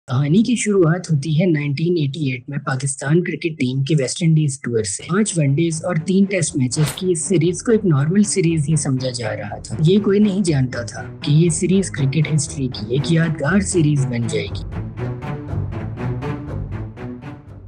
कहानी की शुरुआत होती है 1988 में पाकिस्तान क्रिकेट टीम के वेस्ट इंडीज टूर से। 5 वनडेज और 3 टेस्ट मैचेस की इस सीरीज को एक नॉर्मल सीरीज ही समझा जा रहा था। ये कोई नहीं जानता था कि ये सीरीज क्रिकेट हिस्ट्री की एक यादगार सीरीज बन जाएगी।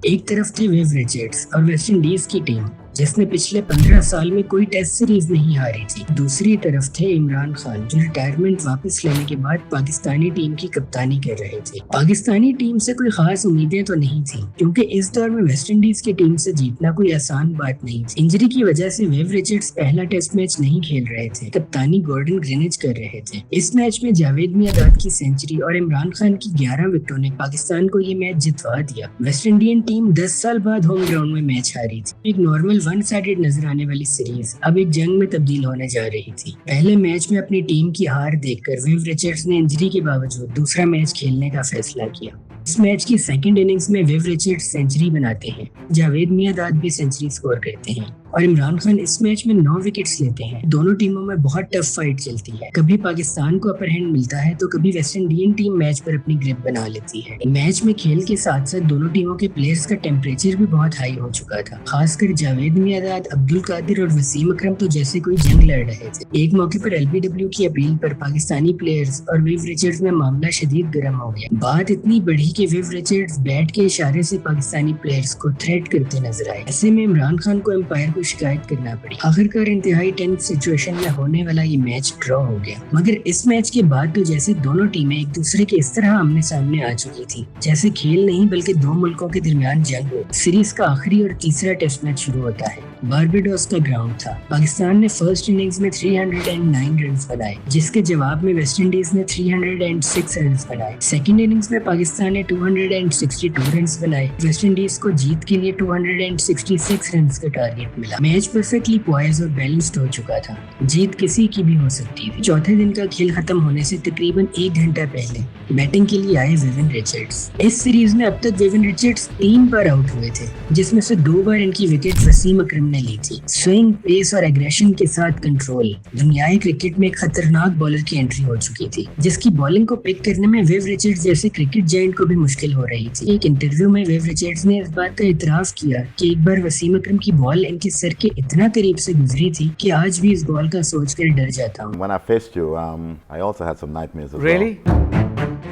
एक तरफ थे विव रिचर्ड्स और वेस्ट इंडीज की टीम जिसने पिछले 15 साल में कोई टेस्ट सीरीज नहीं हारी थी। दूसरी तरफ थे इमरान खान जो रिटायरमेंट वापस लेने के बाद पाकिस्तानी टीम की कप्तानी कर रहे थे। पाकिस्तानी टीम से कोई खास उम्मीदें तो नहीं थी क्योंकि इस दौर में वेस्ट इंडीज की टीम से जीतना कोई आसान बात नहीं थी। इंजरी की वजह से विव रिचर्ड्स पहला टेस्ट मैच नहीं खेल रहे थे। कप्तानी गॉर्डन ग्रीनिच कर रहे थे। इस मैच में जावेद मियांदाद की सेंचुरी और इमरान खान की 11 विकेटों ने पाकिस्तान को ये मैच जितवा दिया। वेस्ट इंडियन टीम 10 साल बाद होम ग्राउंड में मैच हारी थी। एक नॉर्मल वन साइडेड नजर आने वाली सीरीज अब एक जंग में तब्दील होने जा रही थी। पहले मैच में अपनी टीम की हार देखकर विव रिचर्ड्स ने इंजरी के बावजूद दूसरा मैच खेलने का फैसला किया। इस मैच की सेकंड इनिंग्स में विव रिचर्ड्स सेंचुरी बनाते हैं, जावेद मियांदाद भी सेंचुरी स्कोर करते हैं और इमरान खान इस मैच में 9 विकेट्स लेते हैं। दोनों टीमों में बहुत टफ फाइट चलती है। कभी पाकिस्तान को अपर हैंड मिलता है तो कभी वेस्ट इंडियन टीम मैच पर अपनी ग्रिप बना लेती है। मैच में खेल के साथ साथ दोनों टीमों के प्लेयर्स का टेम्परेचर भी बहुत हाई हो चुका था। खासकर जावेद मियांदाद, अब्दुल कादिर और वसीम अकरम तो जैसे कोई जंग लड़ रहे थे। एक मौके पर एलबीडब्ल्यू की अपील पर पाकिस्तानी प्लेयर्स और विव रिचर्ड्स में मामला शदीद गर्म हो गया। बात इतनी बढ़ी कि विव रिचर्ड्स बैट के इशारे से पाकिस्तानी प्लेयर्स को थ्रेट करते नजर आए। ऐसे में इमरान खान को एम्पायर को शिकायत करना पड़ी। आखिरकार इंतहाई टेंस सिचुएशन में होने वाला ये मैच ड्रॉ हो गया। मगर इस मैच के बाद तो जैसे दोनों टीमें एक दूसरे के इस तरह आमने सामने आ चुकी थी जैसे खेल नहीं बल्कि दो मुल्कों के दरमियान जंग हो। सीरीज का आखिरी और तीसरा टेस्ट मैच शुरू होता है। बारबाडोस का ग्राउंड था। पाकिस्तान ने फर्स्ट इनिंग्स में 309 रन बनाए जिसके जवाब में वेस्ट इंडीज ने 306 रन बनाए। सेकंड इनिंग्स में पाकिस्तान ने 262 रन बनाए। वेस्ट इंडीज को जीत के लिए 266 रन का टारगेट मिला। मैच परफेक्टली पॉइज्ड और बैलेंस्ड हो चुका था। जीत किसी की भी हो सकती थी। चौथे दिन का खेल खत्म होने से तकरीबन 1 घंटा पहले बैटिंग के लिए आए विविन रिचर्ड्स। इस सीरीज में अब तक विविन रिचर्ड्स 3 बार आउट हुए थे जिसमें से 2 बार इनकी विकेट वसीम अकरम ने ली थी। स्विंग, पेस और एग्रेशन के साथ कंट्रोल। दुनियाई क्रिकेट में एक खतरनाक बॉलर की एंट्री हो चुकी थी जिसकी बॉलिंग को पिक करने में विव रिचर्ड्स जैसे क्रिकेट जायंट को भी मुश्किल हो रही थी। एक इंटरव्यू में विव रिचर्ड्स ने इस बात का इतराफ किया कि एक बार वसीम अकरम की बॉल इनके सर के इतना करीब से गुजरी थी कि आज भी इस बॉल का सोचकर डर जाता हूँ। When I faced you, I also had some nightmares as Really? well.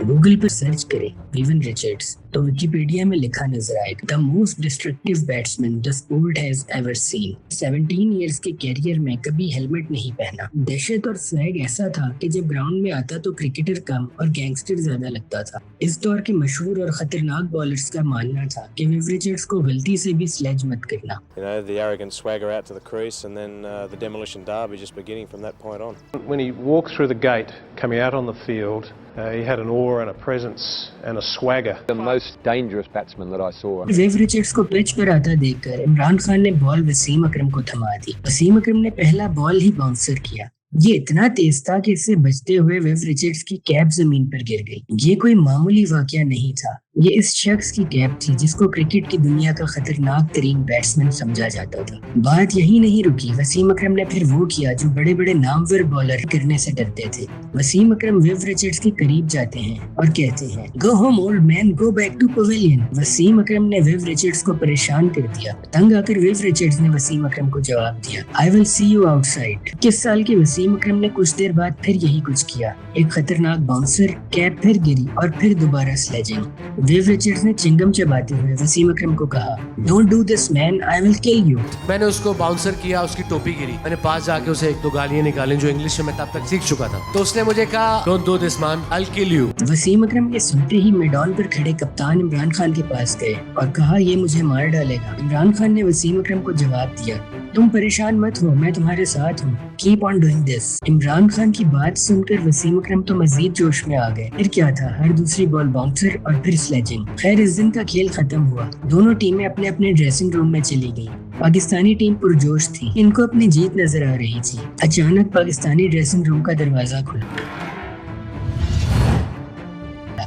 Google पर सर्च करें विविन रिचर्ड्स तो विकिपीडिया में लिखा नजर आएगा, the most destructive batsman the sport has ever seen. 17 years के कैरियर में कभी हेलमेट नहीं पहना। दहशत और स्वैग ऐसा था कि जब ग्राउंड में आता तो क्रिकेटर कम और गैंगस्टर ज्यादा लगता था। इस दौर के मशहूर और खतरनाक बॉलर्स का मानना था कि विव रिचर्ड्स को गलती से भी स्लेज मत करना। You know, the arrogant swagger out to the crease and then the demolition derby just beginning from that point on. When he walked through the gate, coming out on the field, he had an aura and a presence and a swagger. The most dangerous batsman that I saw. Viv Richards को pitch पर आता देखकर इमरान खान ने ball Wasim अकरम को थमा दी। वसीम अकरम ने पहला ball ही bouncer किया। ये इतना तेज था कि इससे बचते हुए विव रिचर्ड्स की कैप जमीन पर गिर गई। ये कोई मामूली वाकया नहीं था। ये इस शख्स की कैप थी जिसको क्रिकेट की दुनिया का खतरनाक तरीन बैट्समैन समझा जाता था। बात यही नहीं रुकी। वसीम अकरम ने फिर वो किया जो बड़े बड़े नामवर बॉलर करने से डरते थे। वसीम अकरम विव रिचर्ड्स के करीब जाते हैं और कहते हैं, go home old man, go back to pavilion. Wasim Akram ने विव रिचर्ड्स को परेशान कर दिया। तंग आकर विव रिचर्ड्स ने वसीम अकरम को जवाब दिया, I will see you outside. 21 साल के वसीम अकरम ने कुछ देर बाद फिर यही कुछ किया। एक खतरनाक बाउंसर, कैप फिर गिरी और फिर दोबारा स्लेजिंग। विव रिचर्ड्स ने चिंगम चबाते हुए वसीम अकरम को कहा, don't do this man, I will kill you. मैंने उसको बाउंसर किया, उसकी टोपी गिरी। मैंने पास जाके उसे 1-2 गालियां निकाली जो इंग्लिश में मैं तब तक सीख चुका था। तो उसने मुझे कहा, don't do this man, I will kill you. Wasim Akram ये सुनते ही मैदान पर खड़े कप्तान इमरान खान के पास गए और कहा, ये मुझे मार डालेगा। इमरान खान ने वसीम अकरम को जवाब दिया, तुम परेशान मत हो, मैं तुम्हारे साथ हूँ, keep on doing this. Imran Khan की बात सुनकर वसीम अकरम तो मजीद जोश में आ गए। फिर क्या था, हर दूसरी बॉल बाउंसर और फिर स्लेजिंग। खैर इस दिन का खेल खत्म हुआ। दोनों टीमें अपने अपने ड्रेसिंग रूम में चली गईं। पाकिस्तानी टीम पुरजोश थी, इनको अपनी जीत नजर आ रही थी। अचानक पाकिस्तानी ड्रेसिंग रूम का दरवाजा खुला।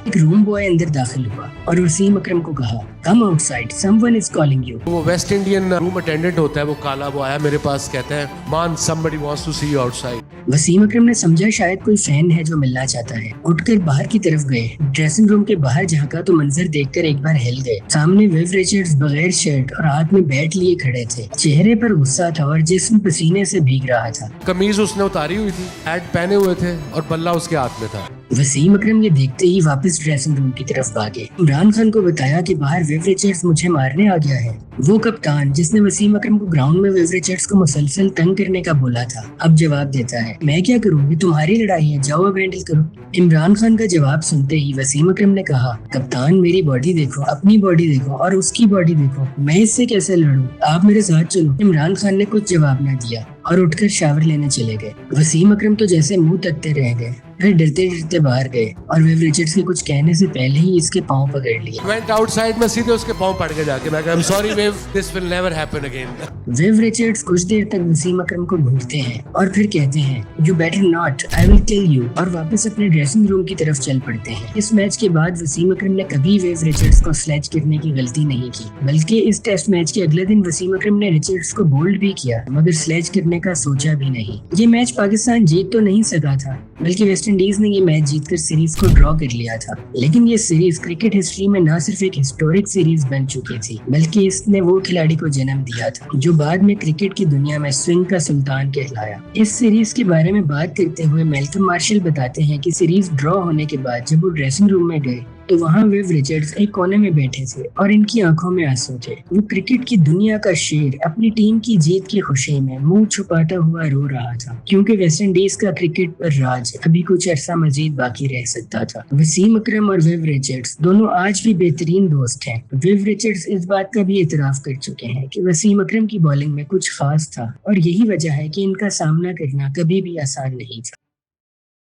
एक रूम बॉय अंदर दाखिल हुआ और वसीम अकरम को कहा, come outside, someone is calling you. वो वेस्ट इंडियन रूम अटेंडेंट होता है, वो काला, वो आया मेरे पास, कहता है, man somebody wants to see you outside. Wasim Akram ने समझा शायद कोई फैन है जो मिलना चाहता है। उठकर बाहर की तरफ गए। ड्रेसिंग रूम के बाहर झांका तो मंजर देखकर एक बार हिल गए। सामने विव रिचर्ड्स बगैर शर्ट और हाथ में बैट लिए खड़े थे। चेहरे पर गुस्सा था और जिस्म पसीने से भीग रहा था। कमीज उसने उतारी हुई थी, हैट पहने हुए थे और बल्ला उसके हाथ में था। वसीम अकरम ये देखते ही वापस ड्रेसिंग रूम की तरफ भागे। इमरान खान को बताया कि बाहर विव रिचर्ड्स मुझे मारने आ गया है। वो कप्तान जिसने वसीम अकरम को ग्राउंड में विव रिचर्ड्स को मुसलसल तंग करने का बोला था, अब जवाब देता है, मैं क्या करूँ, ये तुम्हारी लड़ाई है, जाओ अब हैंडल करो। इमरान खान का जवाब सुनते ही वसीम अकरम ने कहा, कप्तान मेरी बॉडी देखो, अपनी बॉडी देखो और उसकी बॉडी देखो, मैं इससे कैसे लड़ूं, आप मेरे साथ चलो। इमरान खान ने कुछ जवाब न दिया और उठकर शावर लेने चले गए। वसीम अकरम तो जैसे मुंह तकते रह गए, फिर डरते डरते बाहर गए और विव रिचर्ड्स के कुछ कहने से पहले ही इसके पांव पकड़ लिए। वेंट आउटसाइड में सीधे उसके पांव पड़ के जाके मैं I am sorry Viv, this will never happen again. Viv Richards कुछ देर तक वसीम अकरम को घूरते हैं और फिर कहते हैं, you better not, I will kill you, और वापस अपने ड्रेसिंग रूम की तरफ चल पड़ते हैं। इस मैच के बाद वसीम अकरम ने कभी विव रिचर्ड्स को स्लेज करने की गलती नहीं की, बल्कि इस टेस्ट मैच के अगले दिन वसीम अकरम ने रिचर्ड्स को बोल्ड भी किया, मगर स्लेज करने का सोचा भी नहीं। ये मैच पाकिस्तान जीत तो नहीं सका था, बल्कि वेस्ट इंडीज ने ये मैच जीतकर सीरीज को ड्रॉ कर लिया था। लेकिन ये सीरीज क्रिकेट हिस्ट्री में न सिर्फ एक हिस्टोरिक सीरीज बन चुकी थी, बल्कि इसने वो खिलाड़ी को जन्म दिया था जो बाद में क्रिकेट की दुनिया में स्विंग का सुल्तान कहलाया। इस सीरीज के बारे में बात करते हुए मैल्कम मार्शल बताते हैं कि सीरीज ड्रॉ होने के बाद जब वो ड्रेसिंग रूम में गए तो वहाँ विव रिचर्ड्स एक कोने में बैठे थे और इनकी आंखों में आंसू थे। वो क्रिकेट की दुनिया का शेर अपनी टीम की जीत की खुशी में मुंह छुपाता हुआ रो रहा था, क्योंकि वेस्ट इंडीज का क्रिकेट पर राज अभी कुछ अरसा मजीद बाकी रह सकता था। वसीम अकरम और विव रिचर्ड्स दोनों आज भी बेहतरीन दोस्त हैं। विव रिचर्ड्स इस बात का भी इतराफ कर चुके हैं कि वसीम अकरम की बॉलिंग में कुछ खास था और यही वजह है कि इनका सामना करना कभी भी आसान नहीं था।